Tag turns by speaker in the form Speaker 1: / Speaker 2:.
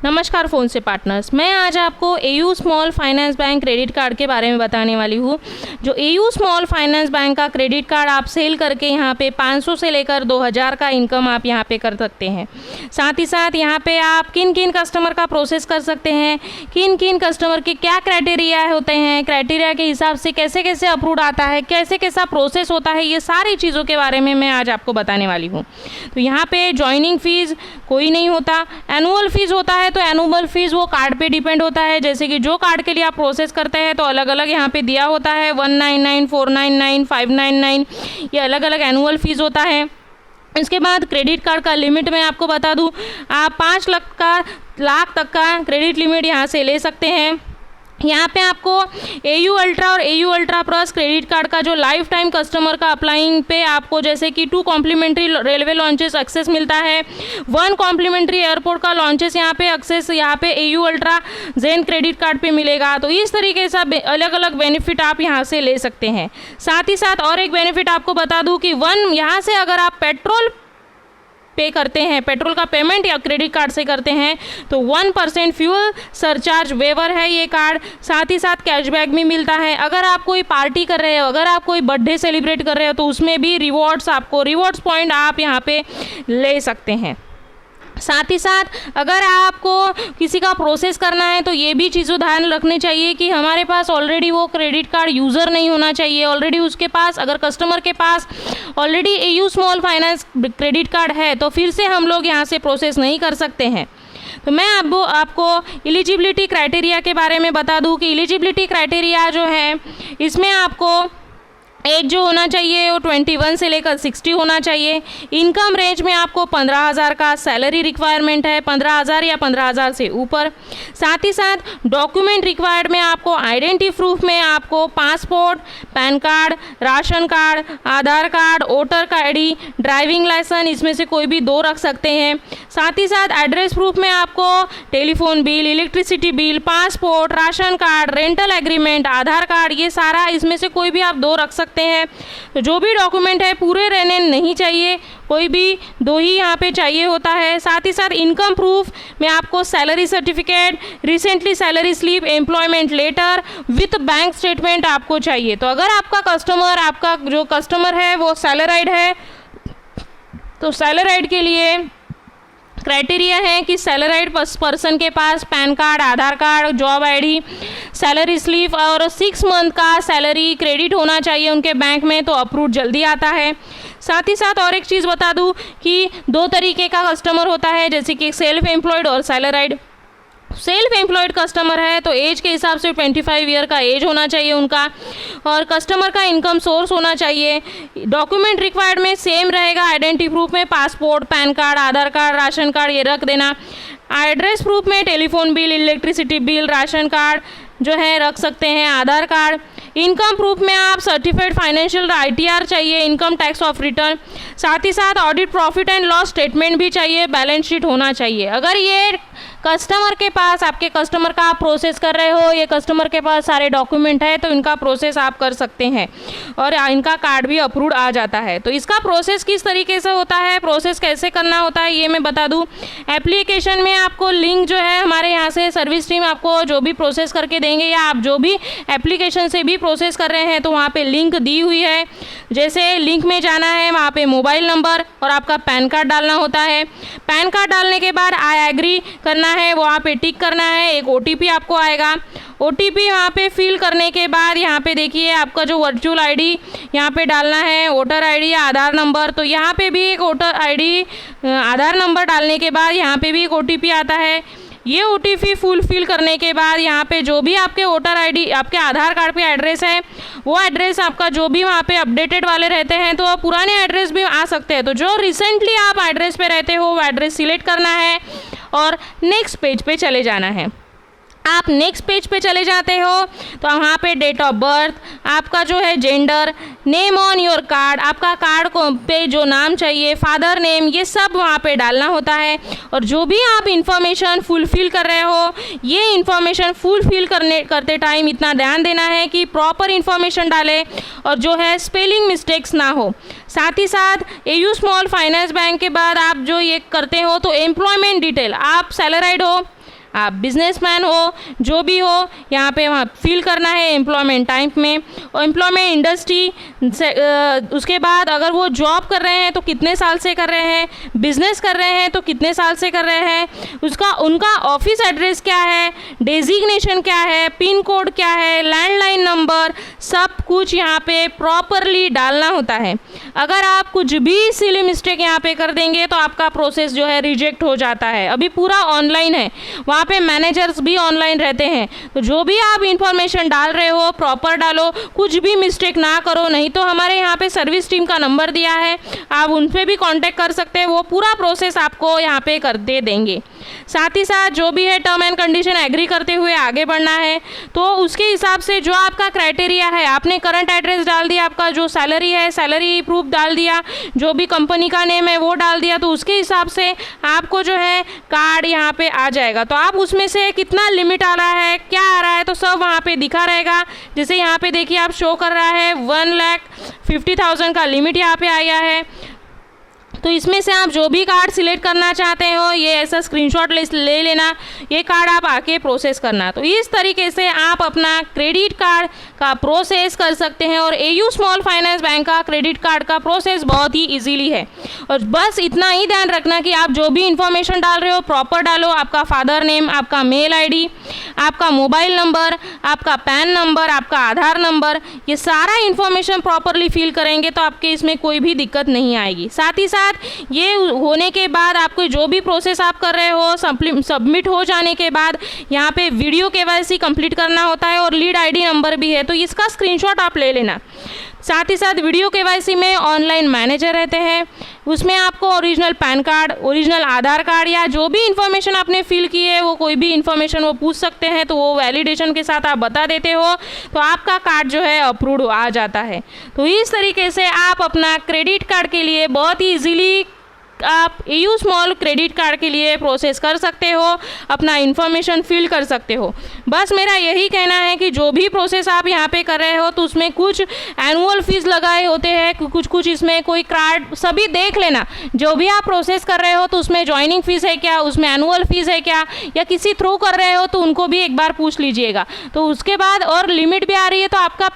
Speaker 1: नमस्कार फ़ोन से पार्टनर्स, मैं आज आपको AU small finance bank credit card के बारे में बताने वाली हूँ। जो एयू स्मॉल फाइनेंस बैंक का क्रेडिट कार्ड आप सेल करके यहाँ पे 500 से लेकर 2000 का इनकम आप यहाँ पे कर सकते हैं। साथ ही साथ यहाँ पे आप किन किन कस्टमर का प्रोसेस कर सकते हैं, किन किन कस्टमर के क्या क्राइटेरिया होते हैं, क्राइटेरिया के हिसाब से कैसे कैसे अप्रूव आता है, कैसे कैसा प्रोसेस होता है, ये सारी चीज़ों के बारे में मैं आज आपको बताने वाली हूँ। तो यहाँ पे ज्वाइनिंग फ़ीस कोई नहीं होता, एनुअल फ़ीस होता है। तो एनुअल फीस वो कार्ड पे डिपेंड होता है, जैसे कि जो कार्ड के लिए आप प्रोसेस करते हैं तो अलग अलग यहाँ पे दिया होता है 199, 499, 599, ये अलग अलग एनुअल फीस होता है। इसके बाद क्रेडिट कार्ड का लिमिट मैं आपको बता दूं, आप 5 लाख तक का क्रेडिट लिमिट यहाँ से ले सकते हैं। यहाँ पे आपको एयू अल्ट्रा और AU ultra plus credit card का जो लाइफ टाइम कस्टमर का अप्लाइंग पे आपको जैसे कि 2 कॉम्प्लीमेंट्री रेलवे लॉन्चेस एक्सेस मिलता है, 1 कॉम्प्लीमेंट्री एयरपोर्ट का लॉन्चेस यहाँ पे एक्सेस यहाँ पे एयू अल्ट्रा जेन क्रेडिट कार्ड पे मिलेगा। तो इस तरीके से अलग अलग बेनिफिट आप यहाँ से ले सकते हैं। साथ ही साथ और एक बेनिफिट आपको बता दूँ कि यहाँ से अगर आप पेट्रोल पे करते हैं, पेट्रोल का पेमेंट या क्रेडिट कार्ड से करते हैं तो 1% फ्यूल सरचार्ज वेवर है ये कार्ड। साथ ही साथ कैशबैक भी मिलता है। अगर आप कोई पार्टी कर रहे हो, अगर आप कोई बर्थडे सेलिब्रेट कर रहे हो तो उसमें भी रिवॉर्ड्स पॉइंट आप यहाँ पे ले सकते हैं। साथ ही साथ अगर आपको किसी का प्रोसेस करना है तो ये भी चीज़ों ध्यान रखनी चाहिए कि हमारे पास ऑलरेडी वो क्रेडिट कार्ड यूज़र नहीं होना चाहिए। ऑलरेडी उसके पास, अगर कस्टमर के पास already AU small finance credit card है तो फिर से हम लोग यहाँ से प्रोसेस नहीं कर सकते हैं। तो मैं आपको एलिजिबिलिटी क्राइटेरिया के बारे में बता दूँ कि एलिजिबिलिटी क्राइटेरिया जो है इसमें आपको एज जो होना चाहिए वो 21 से लेकर 60 होना चाहिए। इनकम रेंज में आपको 15,000 का सैलरी रिक्वायरमेंट है, 15,000 या 15,000 से ऊपर। साथ ही साथ डॉक्यूमेंट रिक्वायर्ड में आपको आइडेंटिटी प्रूफ में आपको passport, PAN card, ration card, Aadhaar card, voter ID, driving licence, इसमें से कोई भी 2 रख सकते हैं। साथ ही साथ एड्रेस प्रूफ में आपको telephone bill, electricity bill, passport, ration card, rental agreement, Aadhaar card, ये सारा इसमें से कोई भी आप 2 रख सकते हैं। तो जो भी डॉक्यूमेंट है पूरे रहने नहीं चाहिए, कोई भी 2 ही यहाँ पे चाहिए होता है। साथ ही साथ इनकम प्रूफ में आपको salary certificate, recently salary slip, employment letter with bank statement आपको चाहिए। तो अगर आपका जो कस्टमर है वो सैलराइड है तो सैलराइड के लिए क्राइटेरिया है कि सैलराइड पर्सन के पास PAN card, Aadhaar card, job ID, salary slip और 6 मंथ का सैलरी क्रेडिट होना चाहिए उनके बैंक में, तो अप्रूव जल्दी आता है। साथ ही साथ और एक चीज़ बता दूं कि 2 तरीके का कस्टमर होता है, जैसे कि सेल्फ एम्प्लॉयड और सैलराइड। सेल्फ एम्प्लॉयड कस्टमर है तो एज के हिसाब से 25 ईयर का एज होना चाहिए उनका, और कस्टमर का इनकम सोर्स होना चाहिए। डॉक्यूमेंट रिक्वायर्ड में सेम रहेगा, आइडेंटिटी प्रूफ में passport, PAN card, Aadhaar card, ration card ये रख देना। एड्रेस प्रूफ में telephone bill, electricity bill, ration card जो है रख सकते हैं, आधार कार्ड। इनकम प्रूफ में आप सर्टिफाइड फाइनेंशियल ITR चाहिए, इनकम टैक्स ऑफ रिटर्न। साथ ही साथ audit profit and loss statement भी चाहिए, बैलेंस शीट होना चाहिए। अगर ये कस्टमर के पास, आपके कस्टमर का आप प्रोसेस कर रहे हो, ये कस्टमर के पास सारे डॉक्यूमेंट है तो इनका प्रोसेस आप कर सकते हैं और इनका कार्ड भी अप्रूव्ड आ जाता है। तो इसका प्रोसेस किस तरीके से होता है, प्रोसेस कैसे करना होता है, ये मैं बता दूं। एप्लीकेशन में आपको लिंक जो है हमारे यहाँ से सर्विस टीम आपको जो भी प्रोसेस करके देंगे, या आप जो भी एप्लीकेशन से भी प्रोसेस कर रहे हैं तो वहाँ पे लिंक दी हुई है। जैसे लिंक में जाना है, वहाँ पे मोबाइल नंबर और आपका पैन कार्ड डालना होता है। पैन कार्ड डालने के बाद आई एग्री करना है, वहाँ पे टिक करना है। एक OTP आपको आएगा, OTP वहाँ पे फिल करने के बाद यहाँ पे देखिए आपका जो वर्चुअल ID यहाँ पे डालना है, वोटर ID या आधार नंबर। तो यहाँ पे भी एक वोटर ID आधार नंबर डालने के बाद यहाँ पे भी एक OTP आता है। ये OTP फुलफिल करने के बाद यहाँ पे जो भी आपके वोटर ID, आपके आधार कार्ड पे एड्रेस है, वो एड्रेस आपका जो भी वहाँ पे अपडेटेड वाले रहते हैं तो पुराने एड्रेस भी आ सकते हैं। तो जो रिसेंटली आप एड्रेस पे रहते हो वो एड्रेस सिलेक्ट करना है और नेक्स्ट पेज पे चले जाना है। आप नेक्स्ट पेज पे चले जाते हो तो वहाँ पे डेट ऑफ बर्थ, आपका जो है gender, name on your card, आपका कार्ड को पे जो नाम चाहिए, फादर नेम, ये सब वहाँ पे डालना होता है। और जो भी आप इन्फॉर्मेशन फुलफिल कर रहे हो, ये इन्फॉर्मेशन फुलफिल करते टाइम इतना ध्यान देना है कि प्रॉपर इन्फॉर्मेशन डालें और जो है स्पेलिंग मिस्टेक्स ना हो। साथ ही साथ एयू स्मॉल फाइनेंस बैंक के बाद आप जो ये करते हो तो एम्प्लॉयमेंट डिटेल, आप सैलराइड हो आप बिजनेसमैन हो, जो भी हो, यहाँ पे वहाँ फिल करना है एम्प्लॉयमेंट टाइप में, और एम्प्लॉयमेंट इंडस्ट्री, उसके बाद अगर वो जॉब कर रहे हैं तो कितने साल से कर रहे हैं, बिजनेस कर रहे हैं तो कितने साल से कर रहे हैं, उनका ऑफिस एड्रेस क्या है, डेजिग्नेशन क्या है, पिन कोड क्या है, लैंडलाइन नंबर, सब कुछ यहाँ पे प्रॉपरली डालना होता है। अगर आप कुछ भी सिली मिस्टेक यहाँ पे कर देंगे तो आपका प्रोसेस जो है रिजेक्ट हो जाता है। अभी पूरा ऑनलाइन है, वहाँ पे मैनेजर्स भी ऑनलाइन रहते हैं, तो जो भी आप इंफॉर्मेशन डाल रहे हो प्रॉपर डालो, कुछ भी मिस्टेक ना करो। नहीं तो हमारे यहाँ पे सर्विस टीम का नंबर दिया है, आप उन पे भी कांटेक्ट कर सकते हैं, वो पूरा प्रोसेस आपको यहाँ पे कर दे देंगे। साथ ही साथ जो भी है टर्म एंड कंडीशन एग्री करते हुए आगे बढ़ना है, तो उसके हिसाब से जो आपका क्राइटेरिया है, आपने करंट एड्रेस डाल दिया, आपका जो सैलरी है सैलरी प्रूफ डाल दिया, जो भी कंपनी का नेम है वो डाल दिया, तो उसके हिसाब से आपको जो है कार्ड यहाँ पे आ जाएगा। तो आप उसमें से कितना लिमिट आ रहा है, क्या आ रहा है, तो सब वहाँ पे दिखा रहेगा। जैसे यहाँ पे देखिए आप शो कर रहा है 1,50,000 का लिमिट यहाँ पे आया है। तो इसमें से आप जो भी कार्ड सिलेक्ट करना चाहते हो, ये ऐसा स्क्रीनशॉट ले लेना, ये कार्ड आप आके प्रोसेस करना। तो इस तरीके से आप अपना क्रेडिट कार्ड का प्रोसेस कर सकते हैं, और एयू स्मॉल फाइनेंस बैंक का क्रेडिट कार्ड का प्रोसेस बहुत ही इजीली है। और बस इतना ही ध्यान रखना कि आप जो भी इंफॉर्मेशन डाल रहे हो प्रॉपर डालो, आपका फादर नेम, आपका मेल आईडी, आपका मोबाइल नंबर, आपका पैन नंबर, आपका आधार नंबर, ये सारा इन्फॉर्मेशन प्रॉपरली फिल करेंगे तो आपके इसमें कोई भी दिक्कत नहीं आएगी। साथ ही साथ ये होने के बाद आपको जो भी प्रोसेस आप कर रहे हो सबमिट हो जाने के बाद यहाँ पे वीडियो केवाईसी कंप्लीट करना होता है, और लीड आईडी नंबर भी है, तो इसका स्क्रीनशॉट आप ले लेना। साथ ही साथ वीडियो केवाईसी में ऑनलाइन मैनेजर रहते हैं, उसमें आपको ओरिजिनल पैन कार्ड, ओरिजिनल आधार कार्ड, या जो भी इन्फॉर्मेशन आपने फिल की है वो कोई भी इन्फॉर्मेशन वो पूछ सकते हैं, तो वो वैलिडेशन के साथ आप बता देते हो तो आपका कार्ड जो है अप्रूव्ड आ जाता है। तो इस तरीके से आप अपना क्रेडिट कार्ड के लिए बहुत ही ईजीली आप एयू स्मॉल क्रेडिट कार्ड के लिए प्रोसेस कर सकते हो, अपना इन्फॉर्मेशन फिल कर सकते हो। बस मेरा यही कहना है कि जो भी प्रोसेस आप यहाँ पे कर रहे हो तो उसमें कुछ एनुअल फीस लगाए होते हैं, कुछ इसमें कोई कार्ड, सभी देख लेना। जो भी आप प्रोसेस कर रहे हो तो उसमें ज्वाइनिंग फ़ीस है क्या, उसमें एनुअल फीस है क्या, या किसी थ्रू कर रहे हो तो उनको भी एक बार पूछ लीजिएगा। तो उसके बाद और लिमिट भी आ रही है तो आपका